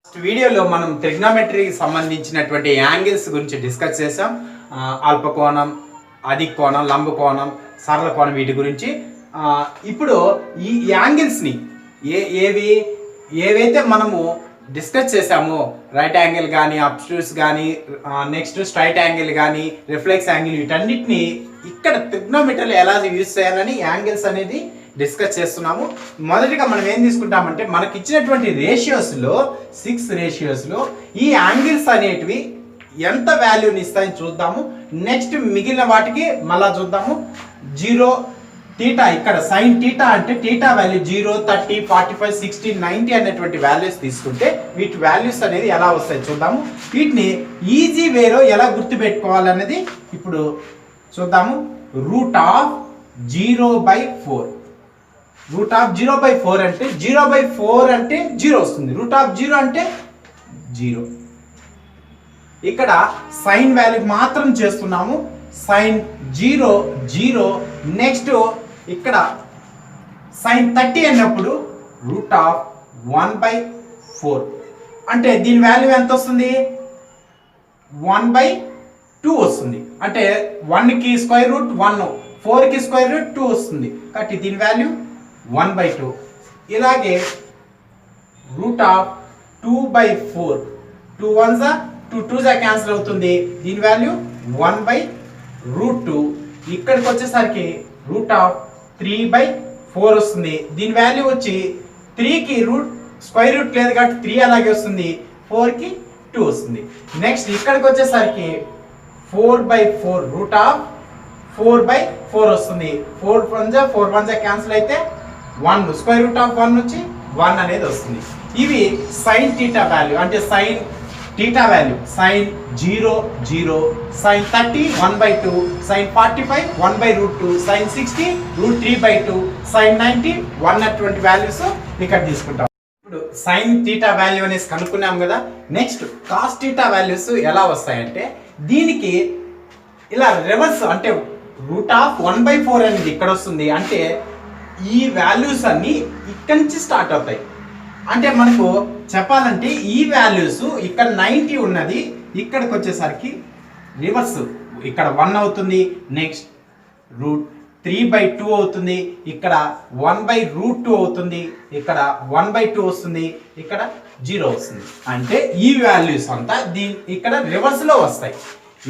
వీడియోలో మనం ట్రిగ్నోమెట్రీకి సంబంధించినటువంటి యాంగిల్స్ గురించి డిస్కస్ చేసాం. అల్పకోణం, అధిక కోణం, లంబ కోణం, సరళ కోణం వీటి గురించి. ఇప్పుడు ఈ యాంగిల్స్ని ఏవైతే మనము డిస్కస్ చేసామో, రైట్ యాంగిల్ కానీ, అబ్స్ట్యూస్ కానీ, నెక్స్ట్ స్ట్రైట్ యాంగిల్ కానీ, రిఫ్లెక్స్ యాంగిల్, వీటన్నిటిని ఇక్కడ ట్రిగ్నోమెట్రీలో ఎలా యూజ్ చేయాలని యాంగిల్స్ అనేది డిస్కస్ చేస్తున్నాము. మొదటిగా మనం ఏం తీసుకుంటామంటే, మనకి ఇచ్చినటువంటి రేషియోస్లో 6 రేషియోస్లో ఈ యాంగిల్స్ అనేటివి ఎంత వాల్యూని ఇస్తాయని చూద్దాము. నెక్స్ట్ మిగిలిన వాటికి మళ్ళా చూద్దాము. 0 తీటా, ఇక్కడ సైన్ తీటా అంటే తీటా వాల్యూ 0, 30, 45, 60, 90 అనేటువంటి వాల్యూస్ తీసుకుంటే వీటి వాల్యూస్ అనేది ఎలా వస్తాయి చూద్దాము. వీటిని ఈజీ వేలో ఎలా గుర్తుపెట్టుకోవాలనేది ఇప్పుడు చూద్దాము. √0/4. √0/4 అంటే 0/4 అంటే 0 వస్తుంది. √0 అంటే 0. ఇక్కడ సైన్ వాల్యూ మాత్రం చేస్తున్నాము. సైన్ 0 0. నెక్స్ట్ ఇక్కడ సైన్ 30 అన్నప్పుడు √1/4 అంటే దీని వాల్యూ ఎంత వస్తుంది? 1/2 వస్తుంది. అంటే 1కి స్క్వేర్ రూట్ 1, 4కి స్క్వేర్ రూట్ 2 వస్తుంది. కాబట్టి దీని వాల్యూ 1/2. ఇలాగే √2/4, 2 1s 2 2s క్యాన్సిల్ అవుతుంది. దీని వాల్యూ 1/√2. ఇక్కడికి వచ్చేసరికి √3/4 వస్తుంది. దీని వాల్యూ వచ్చి 3కి స్క్వేర్ రూట్ లేదు కాబట్టి 3 అలాగే వస్తుంది. 4కి 2 వస్తుంది. నెక్స్ట్ ఇక్కడికి వచ్చేసరికి 4/4, √4/4 వస్తుంది. 4 1s క్యాన్సిల్ అయితే 1, √1 నుంచి 1 అనేది వస్తుంది. ఇవి సైన్ థీటా వాల్యూ, అంటే sine theta value. Sine 0 0, sine 30 1/2, sine 45 1/√2, sine 60 √3/2, sine 90 1 అటువంటి వాల్యూస్ ఇక్కడ తీసుకుంటాం. ఇప్పుడు సైన్ థీటా వాల్యూ అనేసి కనుక్కున్నాం కదా. నెక్స్ట్ కాస్ థీటా వాల్యూస్ ఎలా వస్తాయంటే, దీనికి ఇలా రివర్స్, అంటే √1/4 అనేది ఇక్కడ వస్తుంది. అంటే ఈ వాల్యూస్ అన్ని ఇక్కడి నుంచి స్టార్ట్ అవుతాయి. అంటే మనకు చెప్పాలంటే ఈ వాల్యూస్ ఇక్కడ 90 ఉన్నది, ఇక్కడికి వచ్చేసరికి రివర్స్, ఇక్కడ 1 అవుతుంది. నెక్స్ట్ √3/2 అవుతుంది. ఇక్కడ 1/√2 అవుతుంది. ఇక్కడ 1/2 వస్తుంది. ఇక్కడ 0 వస్తుంది. అంటే ఈ వాల్యూస్ అంతా ఇక్కడ రివర్స్ లో వస్తాయి.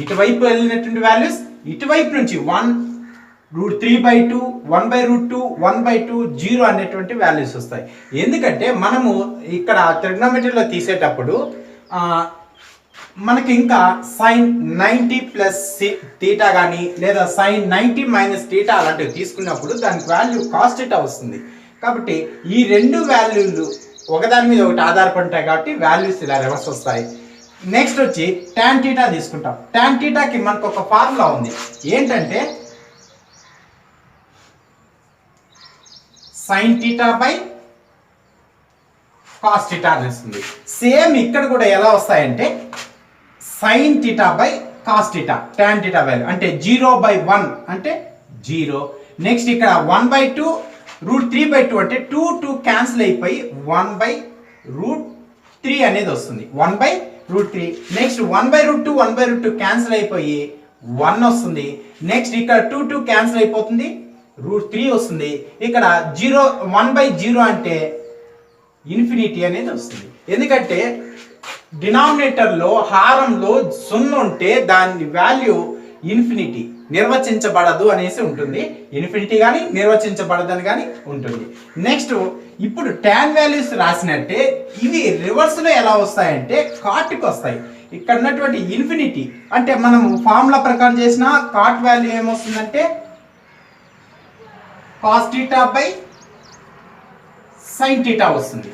ఇటువైపు వెళ్ళినటువంటి వాల్యూస్ ఇటువైపు నుంచి 1√3/2, 1/√2, 1/2, 0 అనేటువంటి వాల్యూస్ వస్తాయి. ఎందుకంటే మనము ఇక్కడ ట్రిగ్నోమెట్రీలో తీసేటప్పుడు మనకి ఇంకా సైన్ 90 ప్లస్ థీటా కానీ, లేదా సైన్ 90 మైనస్ థీటా అలాంటివి తీసుకున్నప్పుడు దానికి వాల్యూ కాస్ థీటా వస్తుంది. కాబట్టి ఈ రెండు వాల్యూలు ఒకదాని మీద ఒకటి ఆధారపడతాయి కాబట్టి వాల్యూస్ ఇలా రివర్స్ వస్తాయి. నెక్స్ట్ వచ్చి tan థీటా తీసుకుంటాం. tan థీటాకి మనకు ఒక ఫార్ములా ఉంది. ఏంటంటే sine theta by cos theta అని వస్తుంది. సేమ్ ఇక్కడ కూడా ఎలా వస్తాయంటే sine theta by cos theta, tan theta value అంటే 0/1 అంటే 0. నెక్స్ట్ ఇక్కడ 1/2, √3/2 అంటే 2 2 క్యాన్సిల్ అయిపోయి 1/√3 అనేది వస్తుంది. 1/√3. నెక్స్ట్ 1/√2, 1/√2 క్యాన్సిల్ అయిపోయి 1 వస్తుంది. నెక్స్ట్ ఇక్కడ 2 2 క్యాన్సిల్ అయిపోతుంది, √3 వస్తుంది. ఇక్కడ 1/0 అంటే ఇన్ఫినిటీ అనేది వస్తుంది. ఎందుకంటే డినామినేటర్లో, హారంలో 0 ఉంటే దాని వాల్యూ ఇన్ఫినిటీ, నిర్వచించబడదు అనేసి ఉంటుంది. ఇన్ఫినిటీ కానీ నిర్వచించబడదని కానీ ఉంటుంది. నెక్స్ట్ ఇప్పుడు tan వాల్యూస్ రాసినట్టే ఇవి రివర్స్లో ఎలా వస్తాయంటే కాట్కి వస్తాయి. ఇక్కడ ఉన్నటువంటి ఇన్ఫినిటీ అంటే మనం ఫార్ములా ప్రకారం చేసిన కాట్ వాల్యూ ఏమొస్తుందంటే cos theta by sine theta వస్తుంది.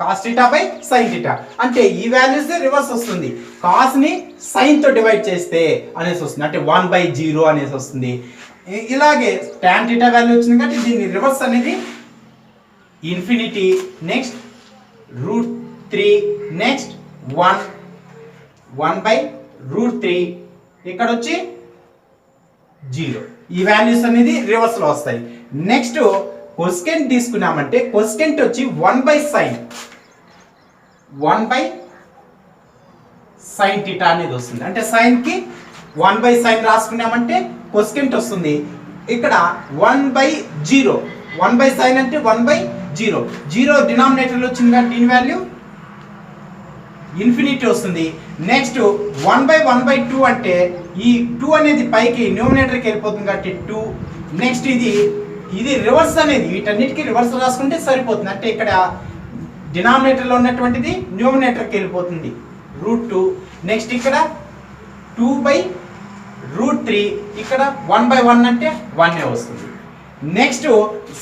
Cos theta by sine theta అంటే ఈ వాల్యూస్ రివర్స్ వస్తుంది. కాస్ ని సైన్ తో డివైడ్ చేస్తే అనేసి వస్తుంది. అంటే 1/0 అనేసి వస్తుంది. ఇలాగే tan థీటా వాల్యూ వచ్చింది కాబట్టి దీని రివర్స్ అనేది ఇన్ఫినిటీ. నెక్స్ట్ √3. నెక్స్ట్ 1/√3. ఇక్కడ వచ్చి 0. ఈ వాల్యూస్ అనేది రివర్స్ లో వస్తాయి. నెక్స్ట్ కొసెకెంట్ తీసుకున్నామంటే కొసెకెంట్ వచ్చి 1/sin. 1/sin θ అనేది వస్తుంది. అంటే సైన్కి 1/sin రాసుకున్నామంటే కొసెకెంట్ వస్తుంది. ఇక్కడ 1/0 1/sin అంటే 1/0 జీరో డినామినేటర్లో వచ్చింది కాబట్టి దీని వాల్యూ ఇన్ఫినిటీ వస్తుంది. నెక్స్ట్ 1/1/2 అంటే ఈ 2 అనేది పైకి న్యూమినేటర్కి వెళ్ళిపోతుంది కాబట్టి 2. నెక్స్ట్ ఇది రివర్స్ అనేది వీటన్నిటికీ రివర్స్ రాసుకుంటే సరిపోతుంది. అంటే ఇక్కడ డినామినేటర్లో ఉన్నటువంటిది న్యూమినేటర్కి వెళ్ళిపోతుంది √2. నెక్స్ట్ ఇక్కడ 2/√3 ఇక్కడ 1/1 అంటే 1 వస్తుంది. నెక్స్ట్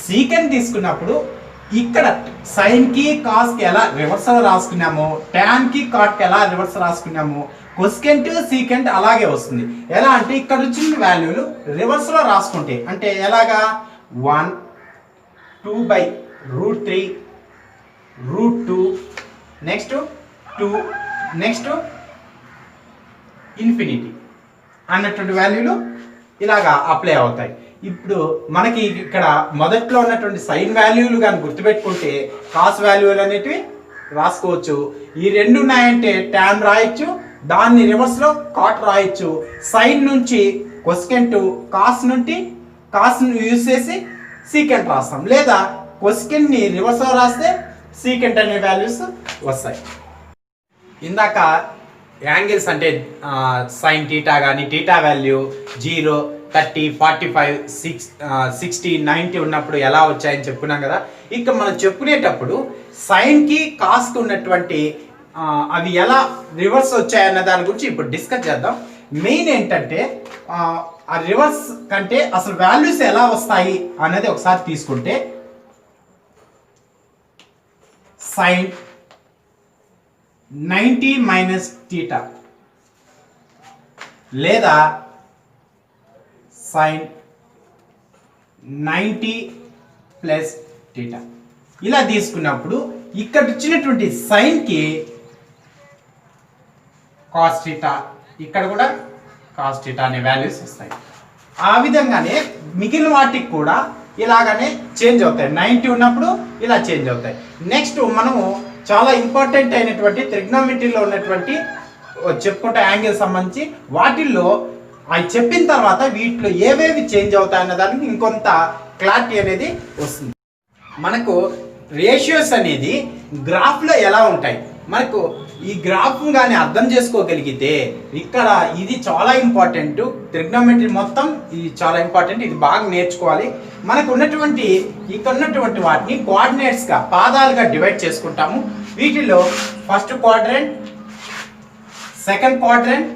సీకెంట్ తీసుకున్నప్పుడు ఇక్కడ సైన్కి కాస్కి ఎలా రివర్స్ రాసుకున్నామో టాన్కి కాట్కి ఎలా రివర్స్ రాసుకున్నామో కొసెకెంట్ సీకెంట్ అలాగే వస్తుంది. ఎలా అంటే ఇక్కడ వచ్చిన వాల్యూలు రివర్స్లో రాసుకుంటే అంటే ఎలాగా 1 2/√3 √2 నెక్స్ట్ 2 నెక్స్ట్ ఇన్ఫినిటీ అన్నటువంటి వాల్యూలు ఇలాగా అప్లై అవుతాయి. ఇప్పుడు మనకి ఇక్కడ మొదట్లో ఉన్నటువంటి సైన్ వాల్యూలు కానీ గుర్తుపెట్టుకుంటే కాస్ వాల్యూలు అనేటివి రాసుకోవచ్చు. ఈ రెండు ఉన్నాయంటే టాన్ రాయొచ్చు, దాన్ని రివర్స్లో కాట్ రాయొచ్చు. సైన్ నుంచి కొసెకెంట్, కాస్ నుండి కాస్ యూజ్ చేసి సీకెంట్ రాస్తాం, లేదా కొసెకెంట్ని రివర్స్లో రాస్తే సీకెంట్ అనే వాల్యూస్ వస్తాయి. ఇందాక యాంగిల్స్ అంటే సైన్ టీటా కానీ టీటా వాల్యూ 0, 30, 45, 60, 90 ఉన్నప్పుడు ఎలా వచ్చాయని చెప్పుకున్నాం కదా. ఇక్కడ మనం చెప్పుకునేటప్పుడు సైన్కి కాస్కి ఉన్నటువంటి అవి ఎలా రివర్స్ వచ్చాయన్న దాని గురించి ఇప్పుడు డిస్కస్ చేద్దాం. మెయిన్ ఏంటంటే ఆ రివర్స్ కంటే అసలు వాల్యూస్ ఎలా వస్తాయి అనేది ఒకసారి తీసుకుంటే సైన్ 90 - θ లేదా సైన్ 90 + θ ఇలా తీసుకున్నప్పుడు ఇక్కడ ఇచ్చినటువంటి సైన్కి కాస్ θ, ఇక్కడ కూడా కాస్ θ అనే వాల్యూస్ వస్తాయి. ఆ విధంగానే మిగిలిన వాటికి కూడా ఇలాగనే చేంజ్ అవుతాయి. 90 ఉన్నప్పుడు ఇలా చేంజ్ అవుతాయి. నెక్స్ట్ మనము చాలా ఇంపార్టెంట్ అయినటువంటి ట్రిగ్నోమెట్రీలో ఉన్నటువంటి చెప్పుకుంటే యాంగిల్ సంబంధించి వాటిల్లో అవి చెప్పిన తర్వాత వీటిలో ఏవేవి చేంజ్ అవుతాయన్న దానికి ఇంకొంత క్లారిటీ అనేది వస్తుంది. మనకు రేషియోస్ అనేది గ్రాఫ్లో ఎలా ఉంటాయి, మనకు ఈ గ్రాఫ్ కానీ అర్థం చేసుకోగలిగితే ఇక్కడ ఇది చాలా ఇంపార్టెంట్. ట్రిగ్నోమెట్రీ మొత్తం ఇది చాలా ఇంపార్టెంట్, ఇది బాగా నేర్చుకోవాలి. మనకు ఉన్నటువంటి ఇక్కడ ఉన్నటువంటి వాటిని కోఆర్డినేట్స్గా పాదాలుగా డివైడ్ చేసుకుంటాము. వీటిలో first quadrant, second quadrant,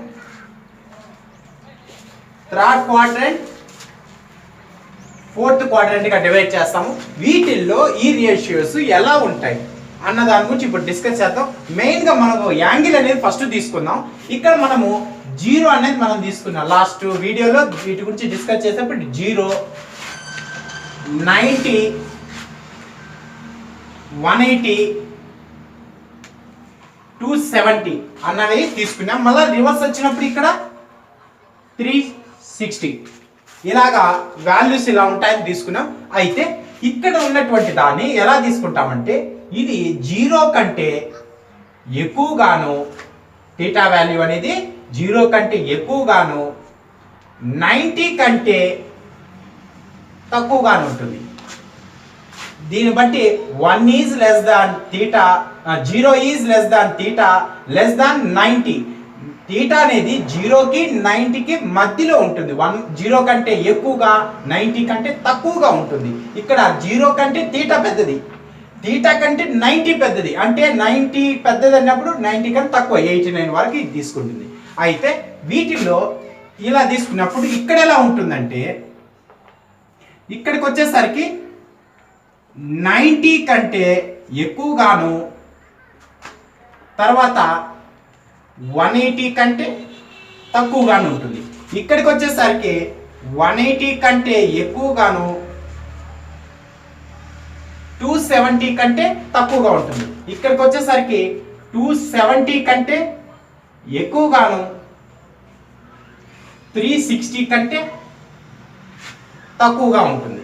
third quadrant, fourth క్వాడ్రంట్గా డివైడ్ చేస్తాము. వీటిల్లో ఈ రేషియోస్ ఎలా ఉంటాయి అన్న దాని గురించి ఇప్పుడు డిస్కస్ చేద్దాం. మెయిన్గా మనము యాంగిల్ అనేది ఫస్ట్ తీసుకుందాం. ఇక్కడ మనము 0 అనేది మనం తీసుకున్నాం లాస్ట్ వీడియోలో, వీటి గురించి డిస్కస్ చేసేప్పుడు 0, 90, 180, 270 అన్నవి తీసుకున్నాం. మళ్ళీ రివర్స్ వచ్చినప్పుడు ఇక్కడ 360 ఇలాగా వాల్యూస్ ఇలా ఉంటాయని తీసుకున్నాం. అయితే ఇక్కడ ఉన్నటువంటి దాన్ని ఎలా తీసుకుంటామంటే ఇది 0 కంటే ఎక్కువగాను థీటా వాల్యూ అనేది 0 కంటే ఎక్కువగాను 90 కంటే తక్కువగాను ఉంటుంది. దీన్ని బట్టి 1 is less than theta, 0 is less than theta less than 90. Theta అనేది 0కి 90కి మధ్యలో ఉంటుంది. 0 కంటే ఎక్కువగా 90 కంటే తక్కువగా ఉంటుంది. ఇక్కడ 0 కంటే థీటా పెద్దది, థీటా కంటే 90 పెద్దది. అంటే 90 పెద్దది అన్నప్పుడు 90 కంటే తక్కువ 89 వరకు ఇది తీసుకుంటుంది. అయితే వీటిల్లో ఇలా తీసుకున్నప్పుడు ఇక్కడ ఎలా ఉంటుందంటే ఇక్కడికి వచ్చేసరికి 90 కంటే ఎక్కువగాను, తర్వాత 180 కంటే తక్కువగాను ఉంటుంది. ఇక్కడికి వచ్చేసరికి 180 కంటే ఎక్కువగాను, 270 కంటే తక్కువగా ఉంటుంది. ఇక్కడికి వచ్చేసరికి 270 కంటే ఎక్కువగాను, 360 కంటే తక్కువగా ఉంటుంది.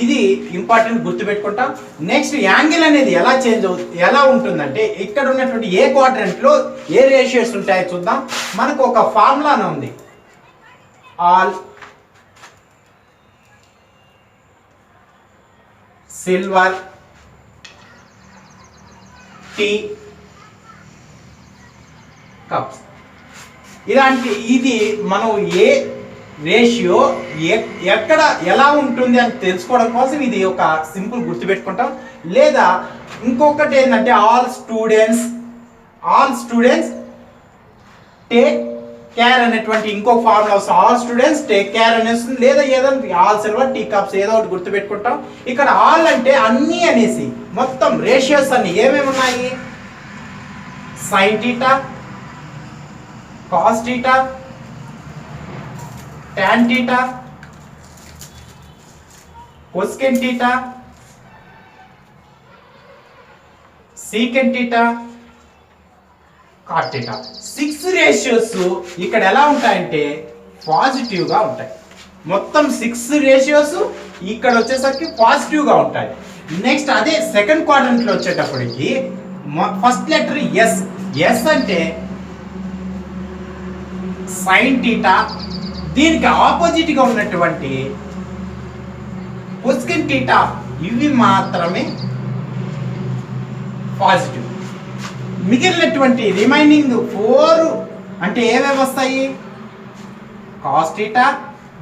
ఇది ఇంపార్టెంట్ గుర్తుపెట్టుకుంటాం. నెక్స్ట్ యాంగిల్ అనేది ఎలా చేంజ్ అవుతుంది, ఎలా ఉంటుందంటే ఇక్కడ ఉన్నటువంటి ఏ క్వాడ్రంట్లో ఏ రేషియోస్ ఉంటాయో చూద్దాం. మనకు ఒక ఫార్ములానే ఉంది, ఆల్ సిల్వర్ టీ కప్స్. ఇది మనం ఏ రేషియో ఎక్కడ ఎలా ఉంటుంది అని తెలుసుకోవడం కోసం ఇది ఒక సింపుల్ గుర్తుపెట్టుకుంటాం. లేదా ఇంకొకటి ఏంటంటే ఆల్ స్టూడెంట్స్ టేక్ కేర్ అనేటువంటి ఇంకొక ఫార్ములా వస్తుంది. ఆల్ స్టూడెంట్స్ టేక్ కేర్ అని వస్తుంది. లేదా ఏదో ఆల్ సిల్వర్ టీ కప్స్ ఏదో ఒకటి గుర్తుపెట్టుకుంటాం. ఇక్కడ ఆల్ అంటే అన్నీ అనేసి మొత్తం రేషియోస్ అన్ని ఏమేమి ఉన్నాయి, sine theta, cos theta, tan theta, cosecant theta, secant theta, cot theta. 6 ratios ఇక్కడ ఎలా ఉంటాయంటే పాజిటివ్ గా ఉంటాయి. మొత్తం 6 రేషియోస్ ఇక్కడ వచ్చేసరికి పాజిటివ్ గా ఉంటాయి. నెక్స్ట్ అదే సెకండ్ క్వాడ్రంట్ లో వచ్చేటప్పటికి ఫస్ట్ లెటర్ ఎస్ అంటే సైన్ టీటా, దీనికి ఆపోజిట్ గా ఉన్నటువంటి కొసెకంట్ టీటా ఇవి మాత్రమే పాజిటివ్. మిగిలినటువంటి రిమైనింగ్ 4 అంటే ఏమేమి వస్తాయి, కాస్ టీటా,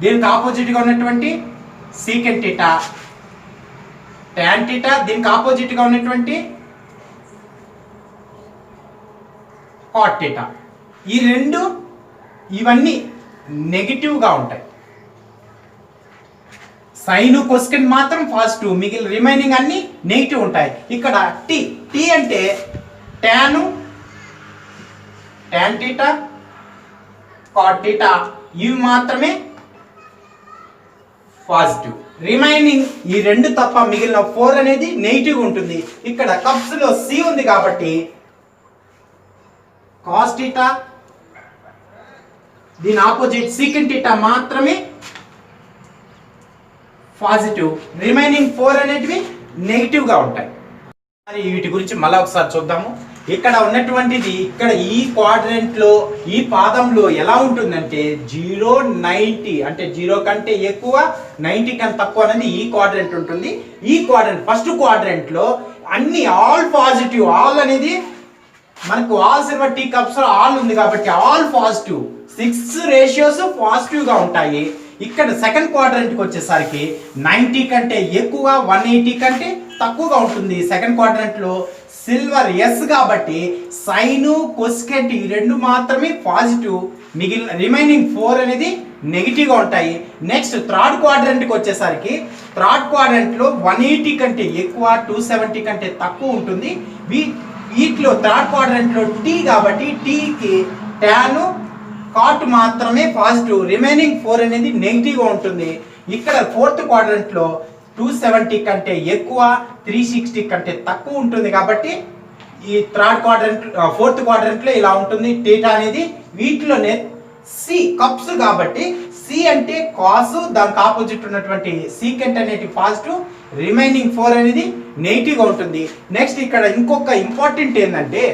దీనికి ఆపోజిట్ గా ఉన్నటువంటి సీకెంట్ టీటా, టాన్ టీటా, దీనికి ఆపోజిట్ గా ఉన్నటువంటి కాట్ టీటా. ఈ రెండు ఇవన్నీ నెగిటివ్ గా ఉంటాయి. సైన్ కొసెకంట్ మాత్రం పాజిటివ్, మిగిలిన రిమైనింగ్ అన్ని నెగిటివ్ ఉంటాయి. ఇక్కడ టీ అంటే టాన్ టీటా, కాట్ టీటా ఇవి మాత్రమే పాజిటివ్. రిమైనింగ్ ఈ రెండు తప్ప మిగిలిన 4 అనేది నెగిటివ్ ఉంటుంది. ఇక్కడ కప్స్ లో సి ఉంది కాబట్టి కాస్ టీటా, దీని ఆపోజిట్ సీకెంట్ టీటా మాత్రమే పాజిటివ్, రిమైనింగ్ 4 అనేటివి నెగిటివ్ గా ఉంటాయి. మరి వీటి గురించి మళ్ళీ ఒకసారి చూద్దాము. ఇక్కడ ఉన్నటువంటిది ఇక్కడ ఈ క్వాడ్రంట్ లో ఈ పాదంలో ఎలా ఉంటుందంటే 0, 90 అంటే 0 కంటే ఎక్కువ 90 కంటే తక్కువ అనేది ఈ క్వాడ్రంట్ ఉంటుంది. ఈ క్వాడ్రంట్ ఫస్ట్ క్వాడ్రంట్ లో అన్ని ఆల్ పాజిటివ్, ఆల్ అనేది మనకు all silver tea cups all ఉంది కాబట్టి ఆల్ పాజిటివ్, 6 రేషియోస్ పాజిటివ్ గా ఉంటాయి. ఇక్కడ సెకండ్ క్వాడ్రంట్ కి వచ్చేసరికి 90 కంటే ఎక్కువ 180 కంటే తక్కువగా ఉంటుంది. సెకండ్ క్వాడ్రంట్ లో సిల్వర్ ఎస్ కాబట్టి సైన్ కొసెకంట్ ఈ రెండు మాత్రమే పాజిటివ్, మిగిలిన రిమైనింగ్ 4 అనేది నెగిటివ్ గా ఉంటాయి. నెక్స్ట్ థర్డ్ క్వాడ్రంట్ కి వచ్చేసరికి థర్డ్ క్వాడ్రంట్ లో 180 కంటే ఎక్కువ 270 కంటే తక్కువ ఉంటుంది. వీటిలో థర్డ్ క్వాడ్రంట్ లో టీ కాబట్టి టీకి టాన్ కాట్ మాత్రమే పాజిటివ్, రిమైనింగ్ 4 అనేది నెగిటివ్ గా ఉంటుంది. ఇక్కడ ఫోర్త్ క్వాడ్రంట్ లో 270 కంటే ఎక్కువ 360 కంటే తక్కువ ఉంటుంది కాబట్టి ఈ ఫోర్త్ క్వాడ్రంట్ లో ఇలా ఉంటుంది టీటా అనేది. వీటిలోనే సి కప్స్ కాబట్టి సి అంటే కాస్, దానికి ఆపోజిట్ ఉన్నటువంటి సీకెంట్ అనేది పాజిటివ్, రిమైనింగ్ 4 అనేది నెగిటివ్ గా ఉంటుంది. నెక్స్ట్ ఇక్కడ ఇంకొక ఇంపార్టెంట్ ఏంటంటే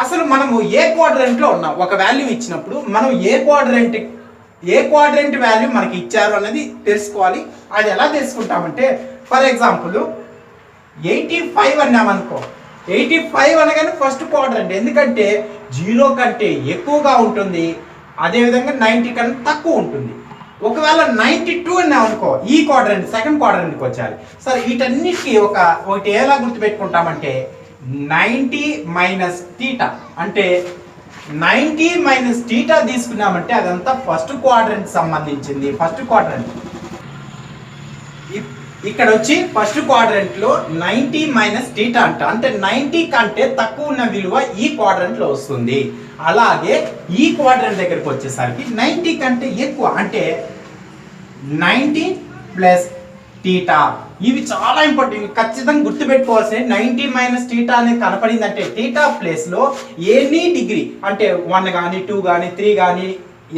అసలు మనము ఏ క్వాడ్రంట్ లో ఉన్నాం, ఒక వాల్యూ ఇచ్చినప్పుడు మనం ఏ క్వాడ్రంట్ వాల్యూ మనకి ఇచ్చారు అనేది తెలుసుకోవాలి. అది ఎలా తెలుసుకుంటామంటే ఫర్ ఎగ్జాంపుల్ 85 అన్నామనుకో, 85 అనగానే ఫస్ట్ క్వాడ్రంట్, ఎందుకంటే 0 కంటే ఎక్కువగా ఉంటుంది, అదేవిధంగా 90 కన్నా తక్కువ ఉంటుంది. ఒకవేళ 92 అన్నామనుకో ఈ క్వాడ్రంట్ సెకండ్ క్వాడ్రంట్కి వచ్చాలి. సరే వీటన్నిటికీ ఒకటి ఎలా గుర్తుపెట్టుకుంటామంటే 90 మైనస్ టీటా అంటే 90 మైనస్ టీటా తీసుకున్నామంటే అదంతా ఫస్ట్ క్వాడ్రంట్ సంబంధించింది. ఫస్ట్ క్వాడ్రంట్ ఇక్కడ వచ్చి ఫస్ట్ క్వాడ్రంట్ లో 90 మైనస్ టీటా అంటే 90 కంటే తక్కువ ఉన్న విలువ ఈ క్వాడ్రంట్ లో వస్తుంది. అలాగే ఈ క్వాడ్రంట్ దగ్గరికి వచ్చేసరికి 90 కంటే ఎక్కువ అంటే 90 ప్లస్ టీటా. ఇవి చాలా ఇంపార్టెంట్, ఖచ్చితంగా గుర్తుపెట్టుకోవాల్సిన 90 మైనస్ టీటా అనేది కనపడింది అంటే టీటా ప్లేస్ లో ఎనీ డిగ్రీ అంటే 1 కానీ 2 కానీ 3 కానీ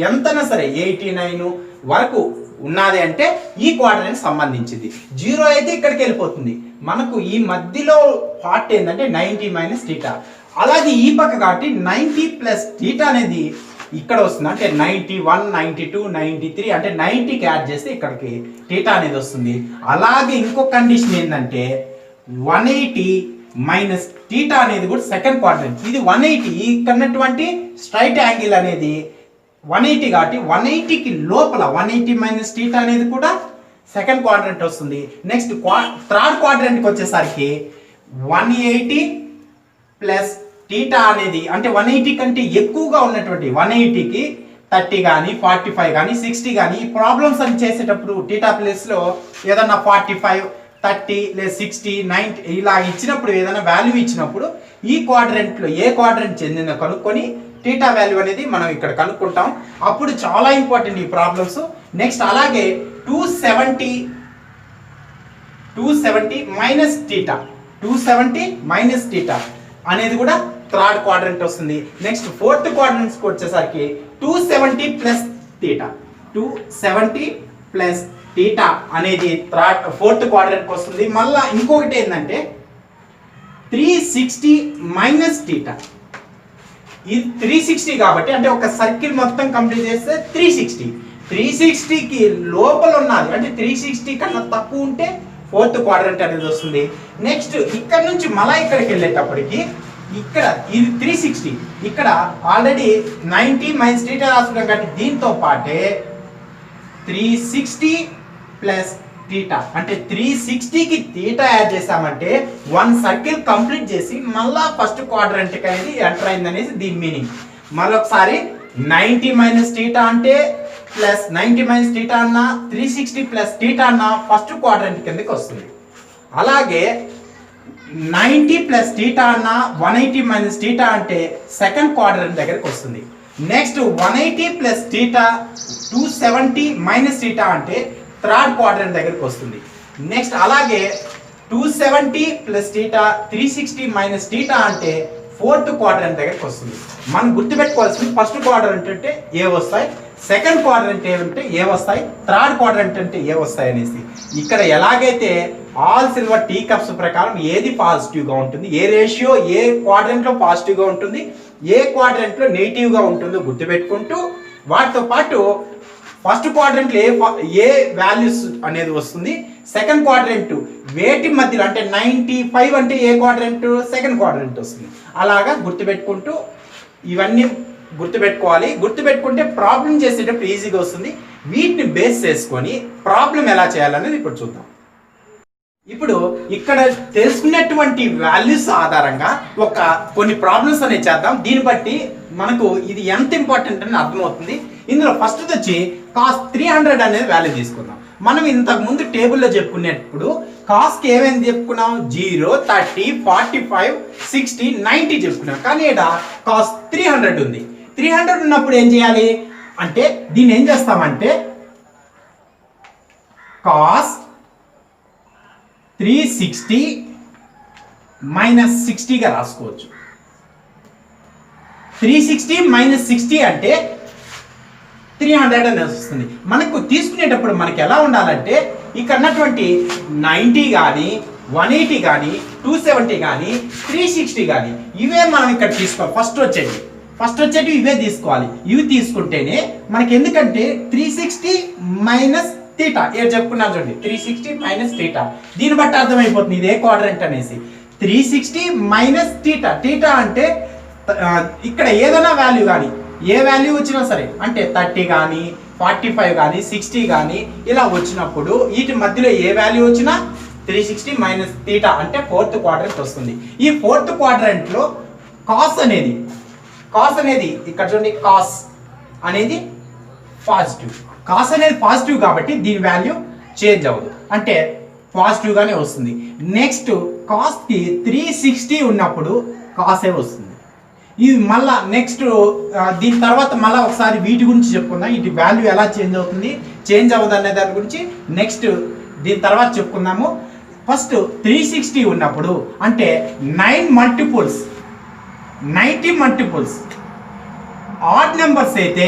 ఎంతైనా సరే 89 వరకు ఉన్నది అంటే ఈ క్వాడ్రంట్ సంబంధించింది. 0 అయితే ఇక్కడికి వెళ్ళిపోతుంది. మనకు ఈ మధ్యలో పార్ట్ ఏంటంటే 90 మైనస్ టీటా. అలాగే ఈ పక్క కాబట్టి 90 ప్లస్ టీటా అనేది ఇక్కడ వస్తుంది. అంటే 91, 92, 93 అంటే 90కి యాడ్ చేస్తే ఇక్కడికి టీటా అనేది వస్తుంది. అలాగే ఇంకో కండిషన్ ఏంటంటే 180 మైనస్ టీటా అనేది కూడా సెకండ్ క్వాడ్రంట్. ఇది 180 ఇక్కడటువంటి స్ట్రైట్ యాంగిల్ అనేది 180 కాబట్టి 180కి లోపల 180 మైనస్ టీటా అనేది కూడా సెకండ్ క్వాడ్రంట్ వస్తుంది. నెక్స్ట్ థర్డ్ క్వాడ్రంట్కి వచ్చేసరికి 180 ప్లస్ టీటా అనేది అంటే 180 కంటే ఎక్కువగా ఉన్నటువంటి 180కి 30 కానీ 45 కానీ 60 కానీ ఈ ప్రాబ్లమ్స్ అని చేసేటప్పుడు టీటా ప్లేస్లో ఏదన్నా 45, 30 లేదా 60, 90 ఇలా ఇచ్చినప్పుడు ఏదైనా వాల్యూ ఇచ్చినప్పుడు ఈ క్వాడ్రంట్లో ఏ క్వాడ్రంట్ చెందిందో కనుక్కొని టీటా వాల్యూ అనేది మనం ఇక్కడ కనుక్కుంటాం. అప్పుడు చాలా ఇంపార్టెంట్ ఈ ప్రాబ్లమ్స్. నెక్స్ట్ అలాగే 270 మైనస్ టీటా 270 మైనస్ టీటా అనేది కూడా థర్డ్ క్వాడ్రంట్ వస్తుంది. నెక్స్ట్ ఫోర్త్ క్వాడ్రంట్స్కి వచ్చేసరికి 270 ప్లస్ టీటా 270 ప్లస్ టీటా అనేది ఫోర్త్ క్వాడ్రంట్కి వస్తుంది. మళ్ళీ ఇంకొకటి ఏంటంటే 360 మైనస్ టీటా. ఇది 360 కాబట్టి అంటే ఒక సర్కిల్ మొత్తం కంప్లీట్ చేస్తే 360కి లోపల ఉన్నది అంటే 360 కన్నా తక్కువ ఉంటే ఫోర్త్ క్వాడ్రంట్ అనేది వస్తుంది. నెక్స్ట్ ఇక్కడ నుంచి మళ్ళీ ఇక్కడికి వెళ్ళేటప్పటికి ఇక్కడ ఇది 360 ఇక్కడ ఆల్రెడీ 90 మైనస్ టీటా రాసుకున్నాం కాబట్టి దీంతో పాటే 360 ప్లస్ టీటా అంటే 360కి టీటా యాడ్ చేసామంటే వన్ సర్కిల్ కంప్లీట్ చేసి మళ్ళా ఫస్ట్ క్వాడ్రంట్కి అనేది ఎంటర్ అయింది అనేసి దీని మీనింగ్. మరొకసారి 90 మైనస్ టీటా అంటే ప్లస్ 90 మైనస్ టీటా అన్న 360 ప్లస్ టీటా అన్న ఫస్ట్ క్వాడ్రంట్ కిందకి వస్తుంది. అలాగే 90 ప్లస్ టీటా అన్న 180 మైనస్ టీటా అంటే సెకండ్ క్వాడ్రంట్ దగ్గరికి వస్తుంది. Next 180 plus theta 270 minus theta అంటే థర్డ్ క్వాడ్రంట్ దగ్గరికి వస్తుంది. నెక్స్ట్ అలాగే 270 ప్లస్ టీటా 360 మైనస్ టీటా అంటే ఫోర్త్ క్వాడ్రంట్ దగ్గరికి వస్తుంది. మనం గుర్తుపెట్టుకోవాల్సింది ఫస్ట్ క్వాడ్రంట్ అంటే ఏ వస్తాయి, సెకండ్ క్వాడ్రంట్ ఏమంటే ఏ వస్తాయి, థర్డ్ క్వాడ్రంట్ అంటే ఏ వస్తాయి అనేసి. ఇక్కడ ఎలాగైతే ఆల్ సిల్వర్ టీ కప్స్ ప్రకారం ఏది పాజిటివ్గా ఉంటుంది, ఏ రేషియో ఏ క్వాడ్రంట్లో పాజిటివ్గా ఉంటుంది, ఏ క్వాడ్రంట్లో నెగిటివ్గా ఉంటుందో గుర్తుపెట్టుకుంటూ వాటితో పాటు ఫస్ట్ క్వాడ్రంట్లో ఏ వాల్యూస్ అనేది వస్తుంది, సెకండ్ క్వాడ్రంట్ వేటి మధ్యలో అంటే 95 అంటే ఏ క్వాడ్రంట్, సెకండ్ క్వాడ్రంట్ వస్తుంది. అలాగా గుర్తుపెట్టుకుంటూ ఇవన్నీ గుర్తుపెట్టుకోవాలి. గుర్తుపెట్టుకుంటే ప్రాబ్లం చేసేటప్పుడు ఈజీగా వస్తుంది. వీటిని బేస్ చేసుకొని ప్రాబ్లం ఎలా చేయాలనేది ఇప్పుడు చూద్దాం. ఇప్పుడు ఇక్కడ తెలుసుకున్నటువంటి వాల్యూస్ ఆధారంగా కొన్ని ప్రాబ్లమ్స్ అనేవి చేద్దాం. దీన్ని బట్టి మనకు ఇది ఎంత ఇంపార్టెంట్ అని అర్థమవుతుంది. ఇందులో ఫస్ట్ వచ్చి కాస్ 300 అనేది వాల్యూ తీసుకుందాం. మనం ఇంతకు ముందు టేబుల్లో చెప్పుకునేటప్పుడు కాస్కి ఏమేమి చెప్పుకున్నాం, 0, 30, 45, 60, 90 చెప్పుకున్నాం. కానీ ఇక్కడ కాస్ 300 ఉంది. 300 ఉన్నప్పుడు ఏం చేయాలి అంటే దీన్ని ఏం చేస్తామంటే కాస్ 360 మైనస్ 60గా రాసుకోవచ్చు. 360 మైనస్ 60 అంటే 300 అనేది వస్తుంది. మనకు తీసుకునేటప్పుడు మనకి ఎలా ఉండాలంటే ఇక్కడ ఉన్నటువంటి 90 కానీ 180 కానీ 270 కానీ 360 కానీ ఇవే మనం ఇక్కడ తీసుకోవాలి. ఫస్ట్ వచ్చేటి ఇవే తీసుకోవాలి. ఇవి తీసుకుంటేనే మనకి, ఎందుకంటే 360 మైనస్ థీటా ఏం చెప్పుకున్నాను చూడండి, 360 మైనస్ థీటా. దీన్ని బట్టి అర్థమైపోతుంది ఇదే క్వాడ్రంట్ అనేసి. 360 మైనస్ థీటా, థీటా అంటే ఇక్కడ ఏదైనా వాల్యూ కానీ ఏ వాల్యూ వచ్చినా సరే అంటే 30 కానీ 45 కానీ 60 కానీ ఇలా వచ్చినప్పుడు వీటి మధ్యలో ఏ వాల్యూ వచ్చినా 360 మైనస్ థీటా అంటే ఫోర్త్ క్వాడ్రంట్ వస్తుంది. ఈ ఫోర్త్ క్వాడ్రంట్లో కాస్ అనేది ఇక్కడ చూడండి, కాస్ అనేది పాజిటివ్ కాబట్టి దీని వాల్యూ చేంజ్ అవ్వదు, అంటే పాజిటివ్గానే వస్తుంది. నెక్స్ట్ కాస్కి 360 ఉన్నప్పుడు కాసే వస్తుంది. ఇది మళ్ళా నెక్స్ట్ దీని తర్వాత మళ్ళీ ఒకసారి వీటి గురించి చెప్పుకుందాం. ఇది వాల్యూ ఎలా చేంజ్ అవుతుంది, చేంజ్ అవ్వదు అనే దాని గురించి నెక్స్ట్ దీని తర్వాత చెప్పుకుందాము. ఫస్ట్ 360 ఉన్నప్పుడు అంటే 90 మల్టిపుల్స్ ఆడ్ నెంబర్స్ అయితే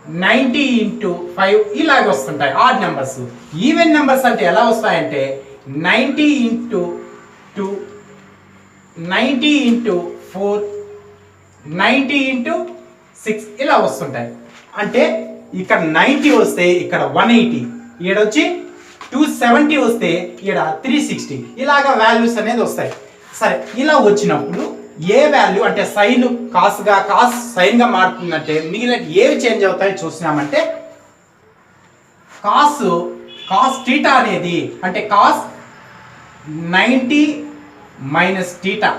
90 ఇంటూ 5 ఇలాగ వస్తుంటాయి ఆడ్ నెంబర్స్. ఈవెన్ నెంబర్స్ అంటే ఎలా వస్తాయంటే 90 ఇంటూ 2, 90 ఇంటూ 4, 90 ఇంటూ 6 ఇలా వస్తుంటాయి. అంటే ఇక్కడ 90 వస్తే ఇక్కడ 180, ఈడొచ్చి 270 వస్తే ఈడ 360 ఇలాగా వాల్యూస్ అనేది వస్తాయి. సరే, ఇలా వచ్చినప్పుడు ఏ వాల్యూ అంటే సైన్ కాస్గా కాస్ సైన్గా మారుతుందంటే మిగిలిన ఏవి చేంజ్ అవుతాయో చూసినామంటే కాస్ టీటా అనేది అంటే కాస్ 90 మైనస్ టీటా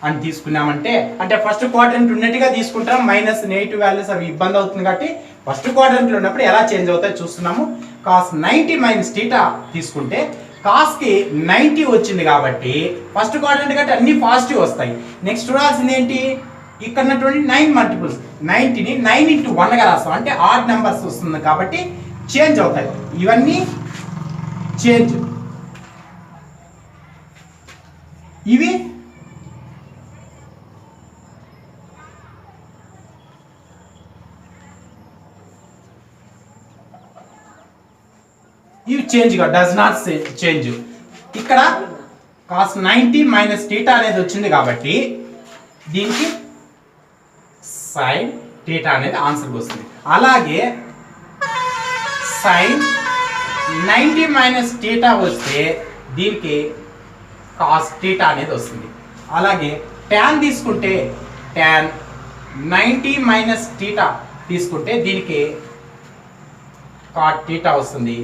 అని తీసుకున్నామంటే అంటే ఫస్ట్ క్వాడ్రంట్ ఉన్నట్టుగా తీసుకుంటాం, మైనస్ నెగిటివ్ వాల్యూస్ అవి ఇబ్బంది అవుతుంది కాబట్టి ఫస్ట్ క్వాడ్రంట్లో ఉన్నప్పుడు ఎలా చేంజ్ అవుతాయో చూస్తున్నాము. కాస్ 90 మైనస్ టీటా తీసుకుంటే కాస్కి 90 వచ్చింది కాబట్టి ఫస్ట్ క్వాడ్రంట్ కాబట్టి అన్ని పాజిటివ్ వస్తాయి. నెక్స్ట్ చూడాల్సింది ఏంటి, ఇక్కడ ఉన్నటువంటి 9 మల్టిపుల్స్ 90ని 9 ఇంటూ 1గా రాస్తాం అంటే ఆడ్ నెంబర్స్ వస్తుంది కాబట్టి చేంజ్ అవుతాయి. ఇవన్నీ చేంజ్, ఇవి చేంజ్ గా డస్ నాట్ చేంజ్. ఇక్కడ కాస్ 90 మైనస్ టీటా అనేది వచ్చింది కాబట్టి దీనికి సైన్ టీటా అనేది ఆన్సర్ వస్తుంది. అలాగే సైన్ 90 మైనస్ టీటా వస్తే దీనికి కాస్ టీటా అనేది వస్తుంది. అలాగే ట్యాన్ తీసుకుంటే ట్యాన్ 90 మైనస్ టీటా తీసుకుంటే దీనికి కాట్ టీటా వస్తుంది.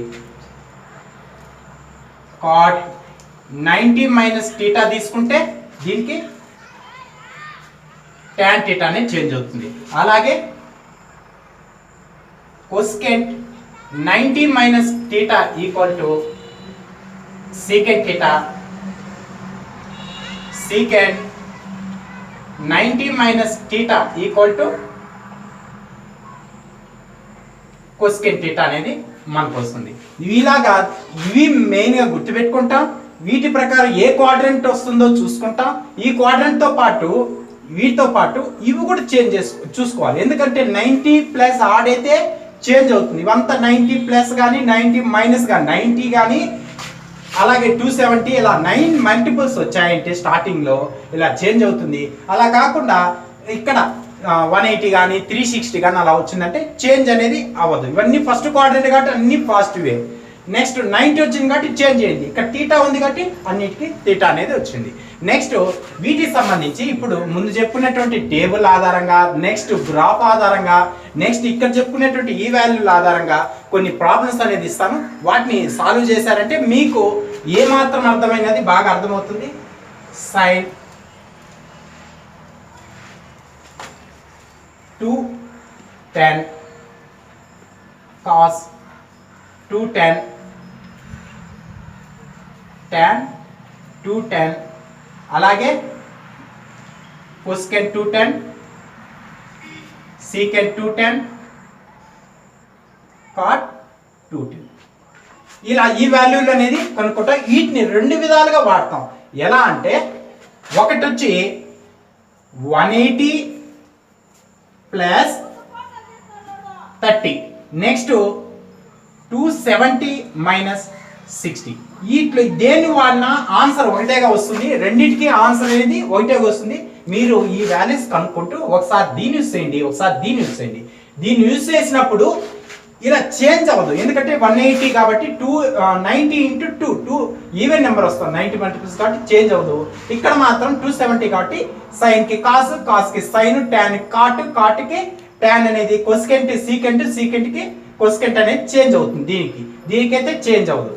కాట్ 90 మైనస్ టీటా తీసుకుంటే దీనికి ట్యాన్ టీటా అనేది చేంజ్ అవుతుంది. అలాగే cosecant 90 minus theta equal to secant theta, secant 90 minus theta equal to cosecant theta అనేది మనకు వస్తుంది. ఇలాగా ఇవి మెయిన్గా గుర్తుపెట్టుకుంటాం. వీటి ప్రకారం ఏ క్వాడ్రంట్ వస్తుందో చూసుకుంటాం. ఈ క్వాడ్రంట్తో పాటు వీటితో పాటు ఇవి కూడా చేంజ్ చూసుకోవాలి. ఎందుకంటే 90 ప్లస్ ఆడైతే చేంజ్ అవుతుంది. ఇవంతా 90 ప్లస్ కానీ 90 మైనస్ కానీ 90 కానీ అలాగే 270 ఇలా 9 మల్టిపుల్స్ వచ్చాయంటే స్టార్టింగ్లో ఇలా చేంజ్ అవుతుంది. అలా కాకుండా ఇక్కడ 180 కానీ 360 కానీ అలా వచ్చిందంటే చేంజ్ అనేది అవ్వదు. ఇవన్నీ ఫస్ట్ క్వాడ్రంట్ కాబట్టి అన్ని పాజిటివే. నెక్స్ట్ 90 వచ్చింది కాబట్టి చేంజ్ అయింది. ఇక్కడ టీటా ఉంది కాబట్టి అన్నిటికీ టీటా అనేది వచ్చింది. నెక్స్ట్ వీటికి సంబంధించి ఇప్పుడు ముందు చెప్పుకున్నటువంటి టేబుల్ ఆధారంగా, నెక్స్ట్ గ్రాఫ్ ఆధారంగా, నెక్స్ట్ ఇక్కడ చెప్పుకునేటువంటి ఈ వాల్యూల ఆధారంగా కొన్ని ప్రాబ్లమ్స్ అనేది ఇస్తాను. వాటిని సాల్వ్ చేశారంటే మీకు ఏమాత్రం అర్థమైనది బాగా అర్థమవుతుంది. సైన్ 210 cos 210 tan 210 అలాగే cosecant 210 secant 210 cot 210 ఇలా ఈ వాల్యూలు అనేది కనుక్కుంటాం. వీటిని రెండు విధాలుగా వాడతాం. ఎలా అంటే ఒకటి వచ్చి 180 ప్లస్ 30, నెక్స్ట్ 270 మైనస్ 60. వీటిలో దేన్ని వాడినా ఆన్సర్ ఒకటేగా వస్తుంది. రెండింటికి ఆన్సర్ అనేది ఒకటేగా వస్తుంది. మీరు ఈ వాల్యూస్ కనుక్కుంటూ ఒకసారి దీన్ని యూస్ చేయండి, ఒకసారి దీన్ని యూస్ చేయండి. దీన్ని యూస్ చేసినప్పుడు ఇలా చేంజ్ అవ్వదు. ఎందుకంటే 180 కాబట్టి 90 ఇంటూ 2 ఈవెన్ నెంబర్ వస్తుంది. 90 మల్టిపుల్స్ కాబట్టి చేంజ్ అవ్వదు. ఇక్కడ మాత్రం 270 కాబట్టి సైన్ కి కాస్, కాస్ కి సైన్, టాన్ కాట్, కాట్ కి టాన్ అనేది కొసెకెంట్, సీకెంట్, సీకెంట్ కి కొసెకెంట్ అనేది చేంజ్ అవుతుంది. దీనికైతే చేంజ్ అవ్వదు.